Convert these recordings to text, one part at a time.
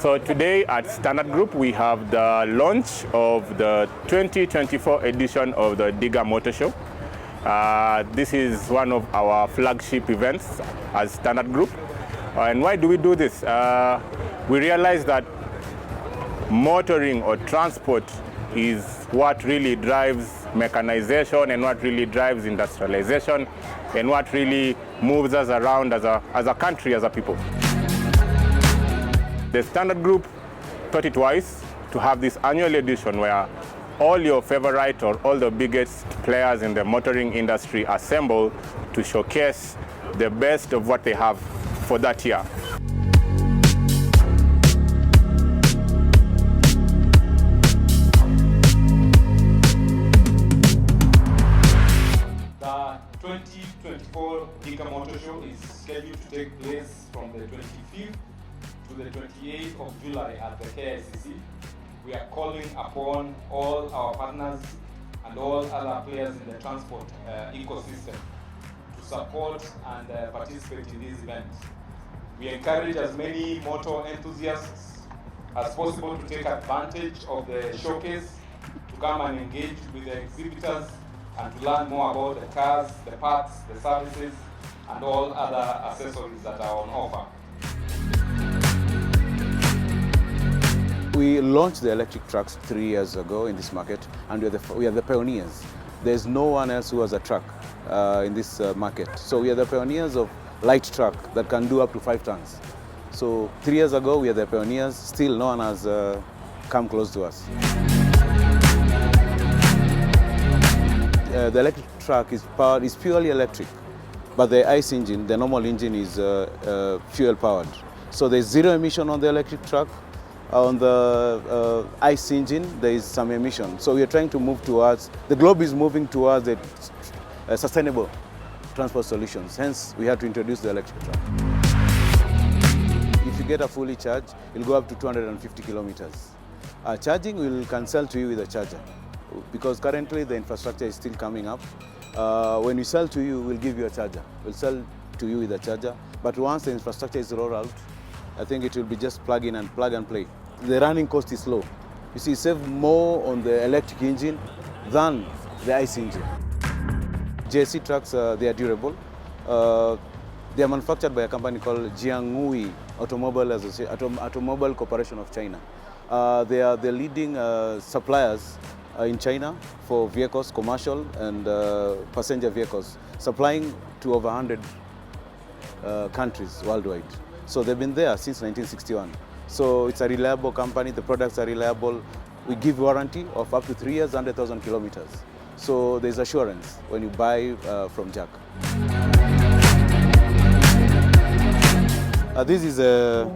So today at Standard Group we have the launch of the 2024 edition of the Digger Motor Show. This is one of our flagship events as Standard Group. And why do we do this? We realize that motoring or transport is what really drives mechanization and what really drives industrialization and what really moves us around as a country, as a people. The Standard Group thought it wise to have this annual edition where all your favorite or all the biggest players in the motoring industry assemble to showcase the best of what they have for that year. The 2024 Digger Motor Show is scheduled to take place from the 25th to the 28th of July at the KICC. We are calling upon all our partners and all other players in the transport ecosystem to support and participate in this event. We encourage as many motor enthusiasts as possible to take advantage of the showcase, to come and engage with the exhibitors and to learn more about the cars, the parts, the services, and all other accessories that are on offer. We launched the electric trucks 3 years ago in this market, and we are the pioneers. There's no one else who has a truck in this market. So we are the pioneers of light truck that can do up to 5 tons. So 3 years ago, we are the pioneers. Still, no one has come close to us. The electric truck is purely electric, but the ICE engine, the normal engine, is fuel powered. So there's zero emission on the electric truck. On the ICE engine, there is some emission. So we are trying to move towards, the globe is moving towards the sustainable transport solutions. Hence, we had to introduce the electric truck. If you get a fully charged, it'll go up to 250 kilometers. Charging can sell to you with a charger, because currently the infrastructure is still coming up. When we sell to you, we'll give you a charger. We'll sell to you with a charger. But once the infrastructure is rolled out, I think it will be just plug in and plug and play. The running cost is low. You see, save more on the electric engine than the ICE engine. JSC trucks, they are durable. They are manufactured by a company called Jianghui Automobile Corporation of China. They are the leading suppliers in China for vehicles, commercial and passenger vehicles, supplying to over 100 countries worldwide. So they've been there since 1961. So it's a reliable company, the products are reliable. We give warranty of up to 3 years, 100,000 kilometers. So there's assurance when you buy from Jack. This is a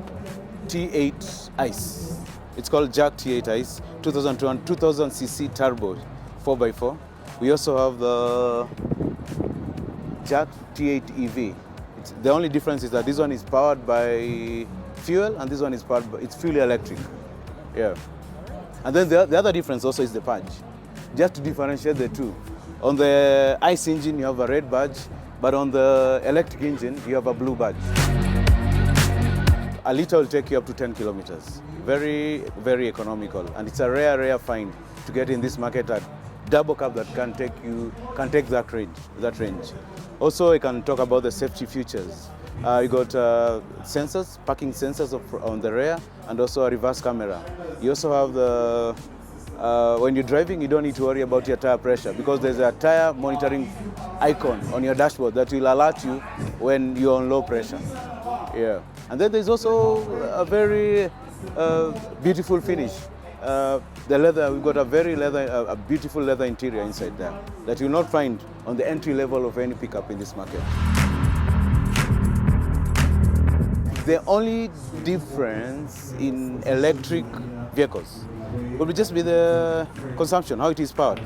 T8 ICE. It's called Jack T8 ICE, 2000cc turbo 4x4. We also have the Jack T8 EV. The only difference is that this one is powered by fuel and this one is powered by, it's fully electric. Yeah. And then the other difference also is the badge. Just to differentiate the two. On the ICE engine you have a red badge, but on the electric engine you have a blue badge. A liter will take you up to 10 kilometers. Very, very economical. And it's a rare find to get in this market at double cab that can take that range. Also, I can talk about the safety features. You got sensors, parking sensors on the rear, and also a reverse camera. You also have the, when you're driving, you don't need to worry about your tire pressure because there's a tire monitoring icon on your dashboard that will alert you when you're on low pressure. Yeah. And then there's also a very beautiful finish. The leather, we've got a beautiful leather interior inside there that you'll not find on the entry level of any pickup in this market. The only difference in electric vehicles will just be the consumption, how it is powered.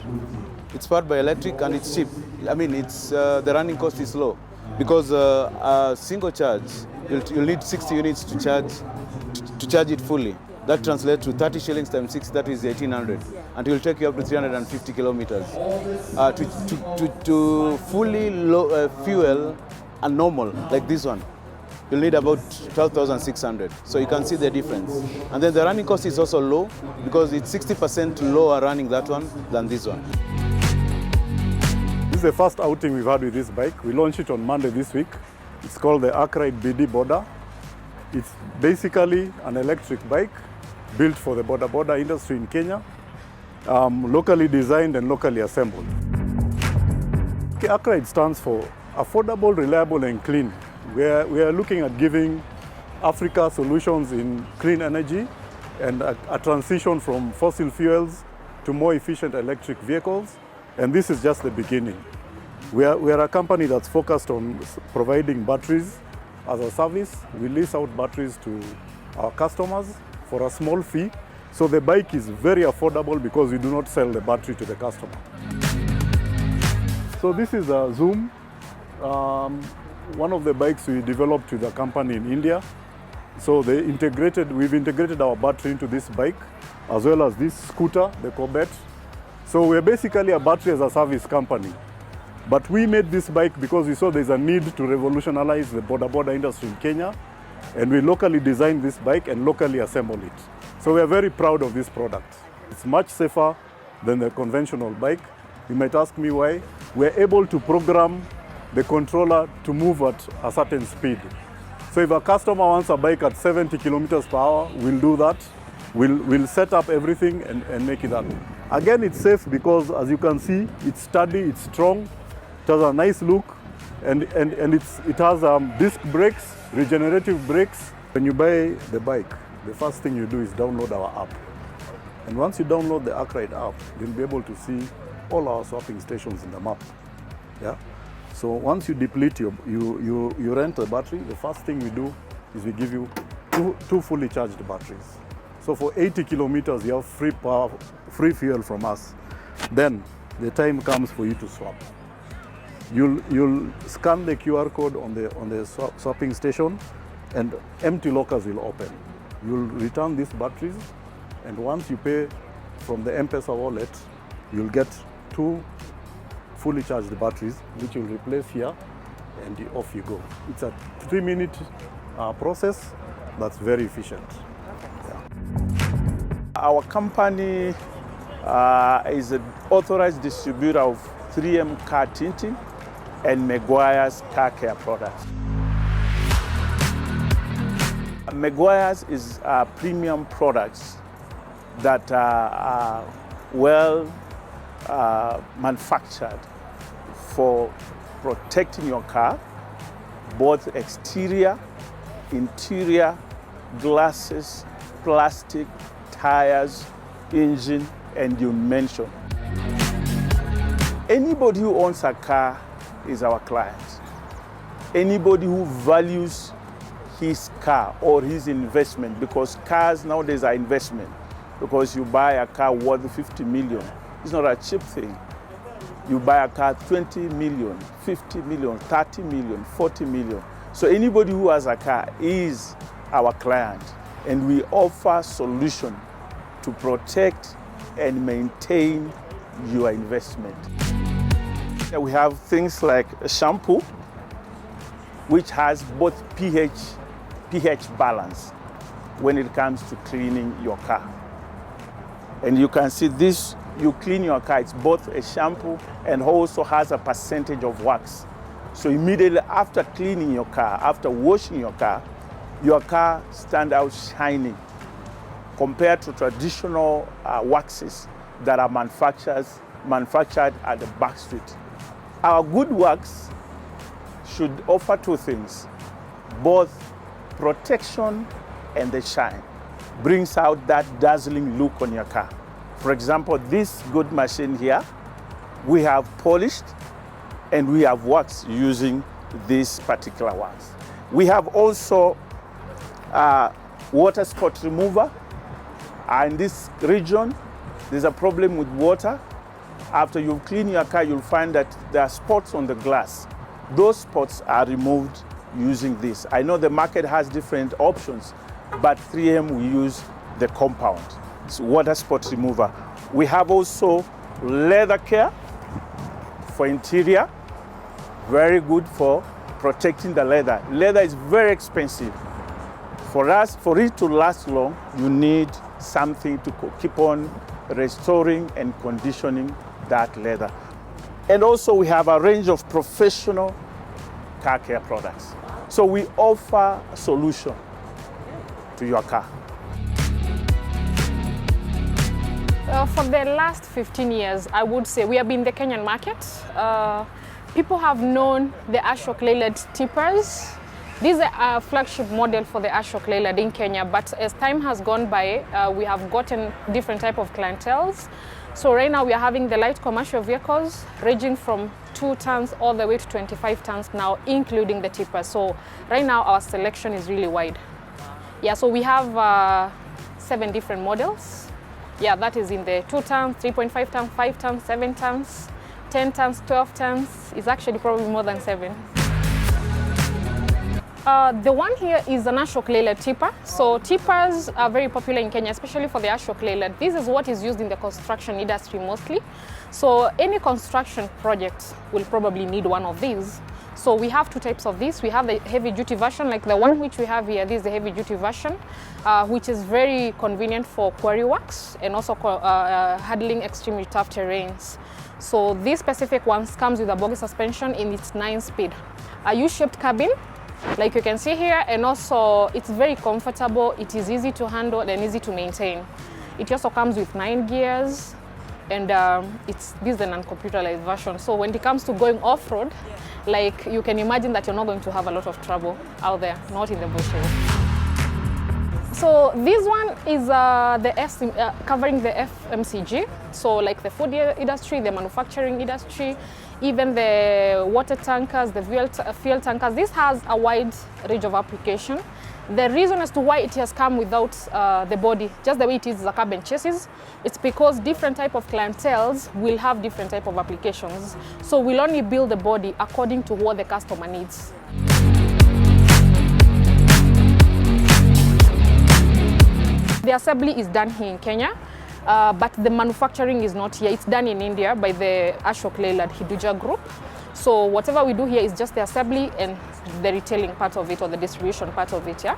It's powered by electric and it's cheap. I mean, the running cost is low because a single charge, you'll need 60 units to charge it fully. That translates to 30 shillings times 6, that is 1,800. And it will take you up to 350 kilometers. To fully fuel and normal, like this one, you'll need about 12,600. So you can see the difference. And then the running cost is also low because it's 60% lower running that one than this one. This is the first outing we've had with this bike. We launched it on Monday this week. It's called the Akride BD Border. It's basically an electric bike built for the border industry in Kenya, locally designed and locally assembled. Akride stands for affordable, reliable and clean. We are looking at giving Africa solutions in clean energy and a transition from fossil fuels to more efficient electric vehicles. And this is just the beginning. We are a company that's focused on providing batteries as a service. We lease out batteries to our customers for a small fee. So the bike is very affordable because we do not sell the battery to the customer. So this is a Zoom, one of the bikes we developed with a company in India. So we've integrated our battery into this bike, as well as this scooter, the Corbett. So we're basically a battery as a service company. But we made this bike because we saw there's a need to revolutionize the border industry in Kenya. And we locally designed this bike and locally assembled it. So we are very proud of this product. It's much safer than the conventional bike. You might ask me why. We're able to program the controller to move at a certain speed. So if a customer wants a bike at 70 kilometers per hour, we'll do that. We'll set up everything and make it happen. Again, it's safe because, as you can see, it's sturdy, it's strong, it has a nice look, and it has disc brakes, regenerative brakes. When you buy the bike, the first thing you do is download our app. And once you download the Akride app, you'll be able to see all our swapping stations in the map. Yeah? So once you deplete you rent the battery, the first thing we do is we give you two fully charged batteries. So for 80 kilometers, you have free fuel from us. Then the time comes for you to swap. You'll scan the QR code on the swapping station, and empty lockers will open. You'll return these batteries, and once you pay from the M-Pesa wallet, you'll get 2 fully charged batteries, which you'll replace here, and off you go. It's a 3-minute process that's very efficient. Our company is an authorized distributor of 3M car tinting and Maguire's car care products. Maguire's is premium products that are well manufactured for protecting your car, both exterior, interior, glasses, plastic, tires, engine, and you mentioned. Anybody who owns a car is our client. Anybody who values his car or his investment, because cars nowadays are investment, because you buy a car worth 50 million. It's not a cheap thing. You buy a car 20 million, 50 million, 30 million, 40 million. So anybody who has a car is our client, and we offer solution to protect and maintain your investment. We have things like a shampoo, which has both pH balance when it comes to cleaning your car. And you can see this, you clean your car, it's both a shampoo and also has a percentage of wax. So immediately after cleaning your car, after washing your car stands out shining compared to traditional waxes that are manufactured at the back street. Our good wax should offer 2 things, both protection and the shine. Brings out that dazzling look on your car. For example, this good machine here, we have polished and we have waxed using this particular wax. We have also water spot remover. In this region, there's a problem with water. After you clean your car, you'll find that there are spots on the glass. Those spots are removed using this. I know the market has different options, but 3M we use the compound. It's water spot remover. We have also leather care for interior, very good for protecting the leather. Leather is very expensive. For it to last long, you need something to keep on restoring and conditioning that leather. And also we have a range of professional car care products. So we offer a solution to your car. For the last 15 years, I would say we have been in the Kenyan market. People have known the Ashok Leyland tippers. This is a flagship model for the Ashok Leyland in Kenya, but as time has gone by, we have gotten different type of clienteles. So right now we are having the light commercial vehicles ranging from 2 tons all the way to 25 tons now, including the tippers. So right now our selection is really wide. Yeah, so we have 7 different models. Yeah, that is in the 2 tons, 3.5 tons, 5 tons, 7 tons, 10 tons, 12 tons. It's actually probably more than 7. The one here is an Ashok Leyland tipper. So tippers are very popular in Kenya, especially for the Ashok Leyland. This is what is used in the construction industry mostly. So any construction project will probably need one of these. So we have 2 types of this. We have the heavy duty version, like the one which we have here. This is the heavy duty version, which is very convenient for quarry works and also handling extremely tough terrains. So these specific ones comes with a bogie suspension in its 9-speed. A U-shaped cabin, like you can see here, and also it's very comfortable. It is easy to handle and easy to maintain. It also comes with 9 gears, and this is an uncomputerized version. So when it comes to going off-road, like you can imagine that you're not going to have a lot of trouble out there, not in the bushes. So this one is covering the FMCG, so like the food industry, the manufacturing industry, even the water tankers, the fuel tankers. This has a wide range of application. The reason as to why it has come without the body, just the way it is a carbon chassis, it's because different type of clienteles will have different type of applications. So we'll only build the body according to what the customer needs. The assembly is done here in Kenya, but the manufacturing is not here. It's done in India by the Ashok Leyland Hinduja group. So whatever we do here is just the assembly and the retailing part of it, or the distribution part of it, yeah?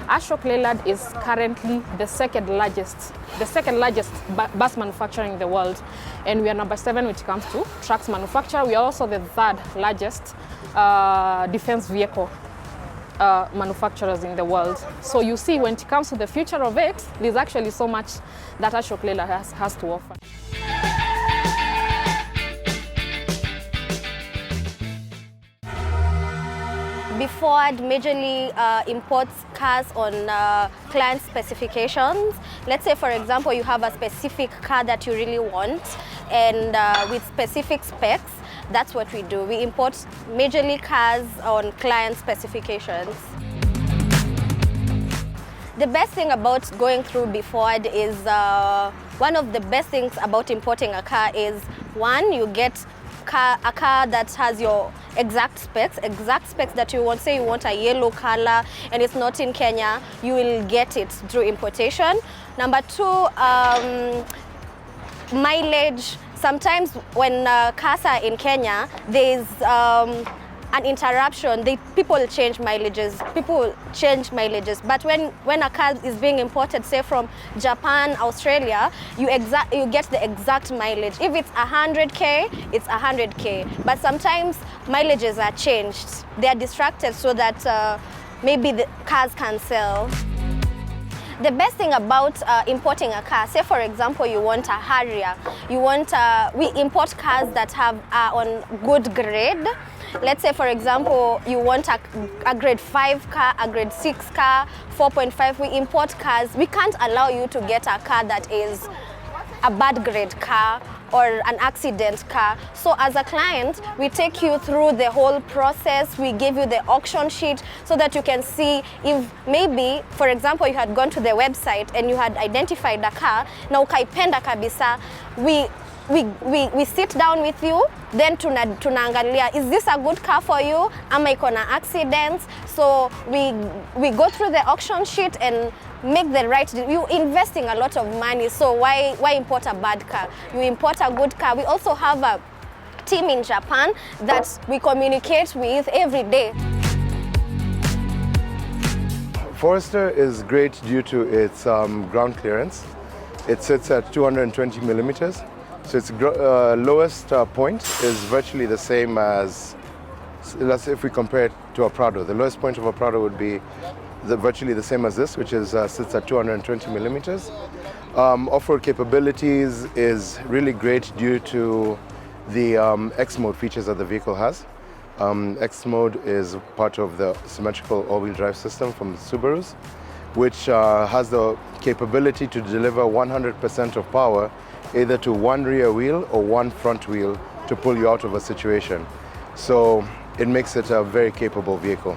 Ashok Leyland is currently the second largest bus manufacturer in the world. And we are number 7 when it comes to trucks manufacture. We are also the 3rd largest defense vehicle manufacturers in the world. So you see, when it comes to the future of it, there's actually so much that Ashok Leyland has to offer. Ford majorly imports cars on client specifications. Let's say, for example, you have a specific car that you really want, and with specific specs. That's what we do. We import majorly cars on client specifications. The best thing about going through Ford is, one of the best things about importing a car is, one, you get a car that has your exact specs that you want. Say you want a yellow color and it's not in Kenya, you will get it through importation. Number 2, mileage. Sometimes when cars are in Kenya, there's an interruption. People change mileages. But when a car is being imported, say from Japan, Australia, you get the exact mileage. If it's 100K, it's 100K. But sometimes mileages are changed. They are distracted so that maybe the cars can sell. The best thing about importing a car, say for example you want a Harrier, we import cars that have on good grade. Let's say for example you want a grade 5 car, a grade 6 car, 4.5. We import cars. We can't allow you to get a car that is a bad grade car or an accident car. So as a client, we take you through the whole process. We give you the auction sheet so that you can see if maybe, for example, you had gone to the website and you had identified a car, na ukaipenda kabisa, we sit down with you, then tunaangalia, is this a good car for you? Ama iko na accidents? So we go through the auction sheet and make the right deal. You're investing a lot of money, so why import a bad car? You import a good car. We also have team in Japan that we communicate with every day. Forester is great due to its ground clearance. It sits at 220 millimeters. So its lowest point is virtually the same as, let's say if we compare it to a Prado, the lowest point of a Prado would be virtually the same as this, which is sits at 220 millimeters. Off-road capabilities is really great due to the X-Mode features that the vehicle has. X-Mode is part of the symmetrical all-wheel drive system from the Subarus, which has the capability to deliver 100% of power either to one rear wheel or one front wheel to pull you out of a situation. So it makes it a very capable vehicle.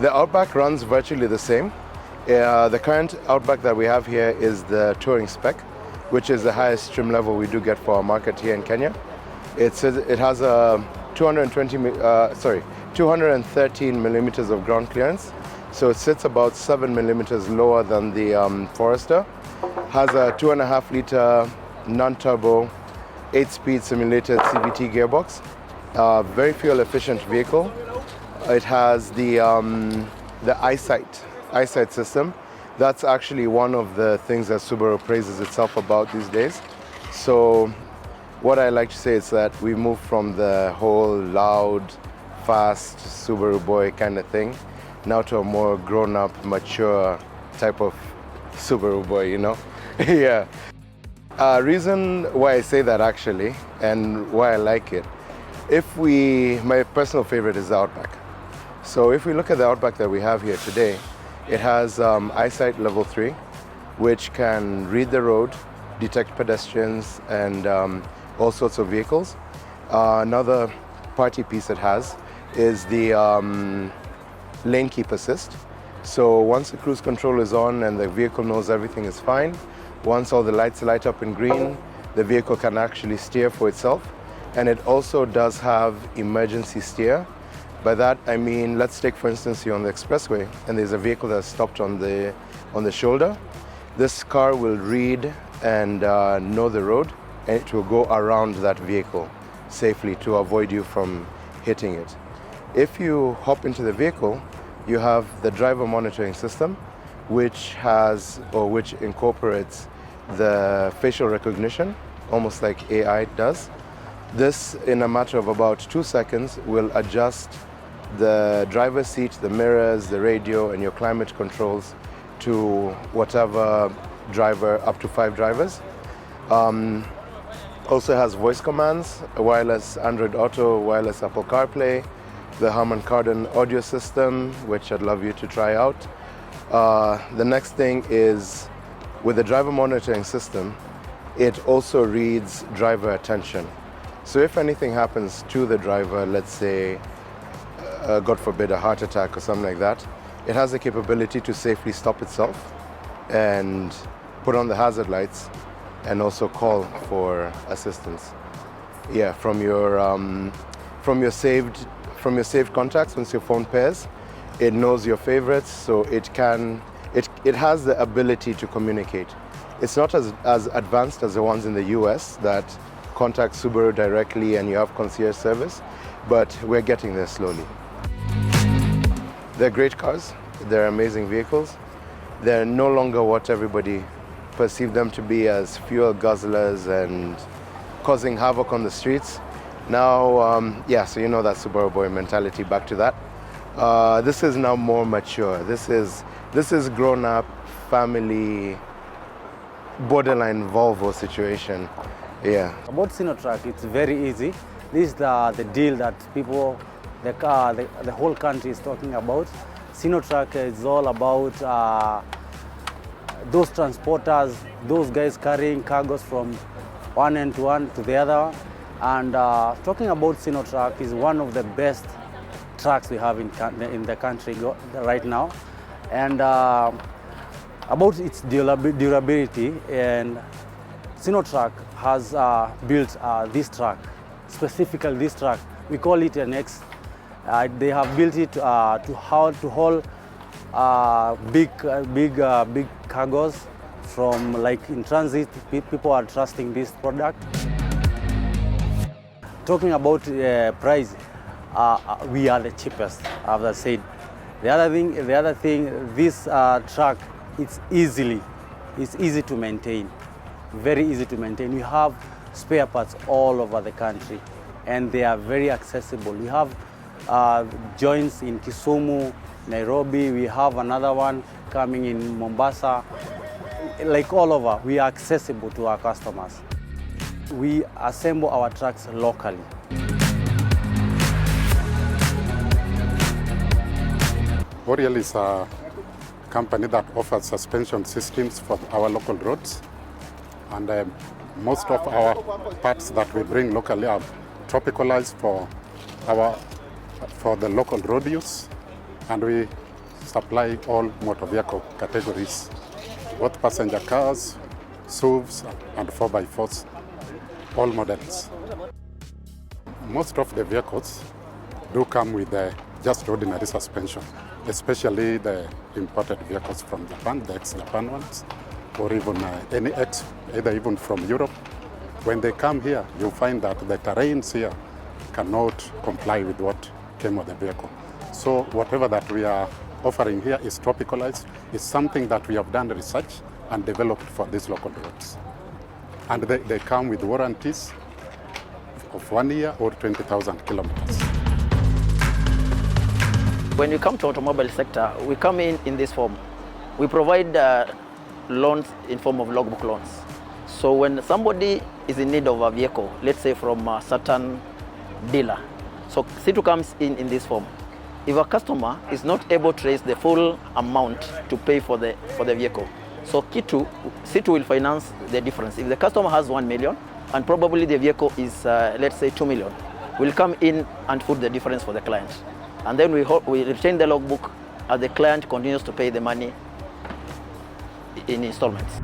The Outback runs virtually the same. The current Outback that we have here is the touring spec, which is the highest trim level we do get for our market here in Kenya. It has a 213 millimeters of ground clearance, so it sits about 7 millimeters lower than the Forester. Has a 2.5 liter non-turbo 8-speed simulated CVT gearbox. Very fuel efficient vehicle. It has the eyesight system. That's actually one of the things that Subaru praises itself about these days. So what I like to say is that we moved from the whole loud, fast Subaru boy kind of thing now to a more grown-up, mature type of Subaru boy, you know? Yeah. Reason why I say that actually, and why I like it, my personal favorite is the Outback. So if we look at the Outback that we have here today, it has eyesight level 3, which can read the road, detect pedestrians, and all sorts of vehicles. Another party piece it has is the lane keep assist. So once the cruise control is on and the vehicle knows everything is fine, once all the lights light up in green, the vehicle can actually steer for itself. And it also does have emergency steer. By that I mean, let's take for instance you're on the expressway and there's a vehicle that's stopped on the shoulder. This car will read and know the road, and it will go around that vehicle safely to avoid you from hitting it. If you hop into the vehicle, you have the driver monitoring system, which incorporates the facial recognition, almost like AI does. This, in a matter of about 2 seconds, will adjust the driver's seat, the mirrors, the radio, and your climate controls to whatever driver, up to 5 drivers. Also has voice commands, wireless Android Auto, wireless Apple CarPlay, the Harman Kardon audio system, which I'd love you to try out. The next thing is, with the driver monitoring system, it also reads driver attention. So if anything happens to the driver, let's say, God forbid, a heart attack or something like that, it has the capability to safely stop itself and put on the hazard lights and also call for assistance. Yeah, from your saved contacts, once your phone pairs, it knows your favorites, so it has the ability to communicate. It's not as advanced as the ones in the US that contact Subaru directly and you have concierge service, but we're getting there slowly. They're great cars, they're amazing vehicles. They're no longer what everybody perceived them to be, as fuel guzzlers and causing havoc on the streets. Now, so you know that Subaru boy mentality, back to that. This is now more mature. This is grown up, family, borderline Volvo situation. Yeah. About Sinotruk, it's very easy. This is the deal that people, the whole country is talking about. Sinotruk is all about those transporters, those guys carrying cargoes from one end to the other. And talking about Sinotruk is one of the best trucks we have in the country right now. And about its durability, and Sinotruk has built this truck, specifically this truck. We call it an X. They have built it to haul big cargoes from, like, in transit. People are trusting this product. talking about price, we are the cheapest, as I said. The other thing, this truck, it's easy to maintain, very easy to maintain. We have spare parts all over the country, and they are very accessible. We have joints in Kisumu, Nairobi. We have another one coming in Mombasa. Like all over, we are accessible to our customers. We assemble our trucks locally. Oriel is a company that offers suspension systems for our local roads, and most of our parts that we bring locally are tropicalized for the local road use, and we supply all motor vehicle categories, both passenger cars, SUVs, and 4x4s, all models. Most of the vehicles do come with just ordinary suspension, especially the imported vehicles from Japan, the ex-Japan ones, or even any either even from Europe. When they come here, you'll find that the terrains here cannot comply with what came with the vehicle. So whatever that we are offering here is tropicalized. It's something that we have done research and developed for these local roads. And they come with warranties of 1 year or 20,000 kilometers. When we come to automobile sector, we come in this form. We provide loans in form of logbook loans. So when somebody is in need of a vehicle, let's say from a certain dealer, so C2 comes in this form. If a customer is not able to raise the full amount to pay for the vehicle, so C2 will finance the difference. If the customer has 1 million and probably the vehicle is, let's say, 2 million, we'll come in and put the difference for the client. And then we retain the logbook as the client continues to pay the money in installments.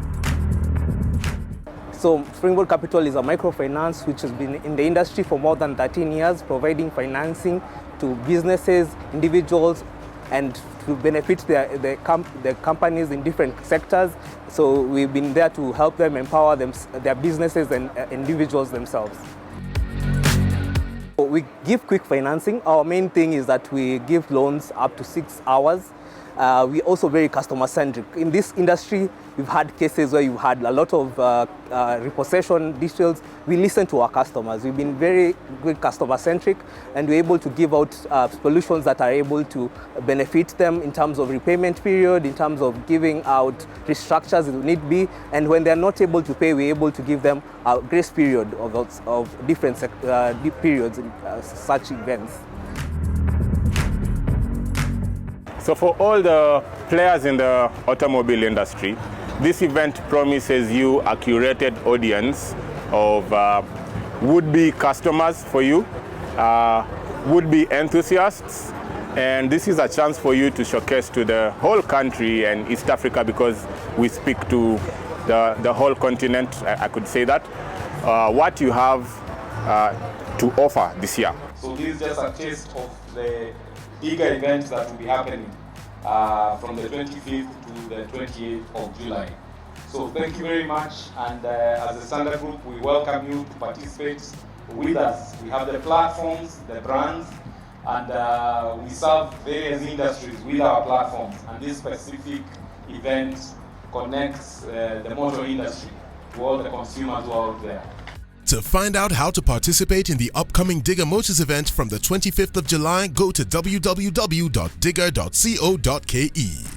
So Springboard Capital is a microfinance which has been in the industry for more than 13 years, providing financing to businesses, individuals, and to benefit the companies in different sectors. So we've been there to help them empower their businesses and individuals themselves. We give quick financing. Our main thing is that we give loans up to 6 hours. We're also very customer-centric. In this industry, we've had cases where you've had a lot of repossession details. We listen to our customers. We've been very good customer-centric, and we're able to give out solutions that are able to benefit them in terms of repayment period, in terms of giving out restructures if need be, and when they're not able to pay, we're able to give them a grace period of different periods in such events. So for all the players in the automobile industry, this event promises you a curated audience of would-be customers for you, would-be enthusiasts, and this is a chance for you to showcase to the whole country and East Africa, because we speak to the whole continent, I could say that, what you have to offer this year. So this is just a taste of the bigger events that will be happening from the 25th to the 28th of July. So thank you very much, and as a Standard Group, we welcome you to participate with us. We have the platforms, the brands, and we serve various industries with our platforms, and this specific event connects the motor industry to all the consumers who are out there. To find out how to participate in the upcoming Digger Motors event from the 25th of July, go to www.digger.co.ke.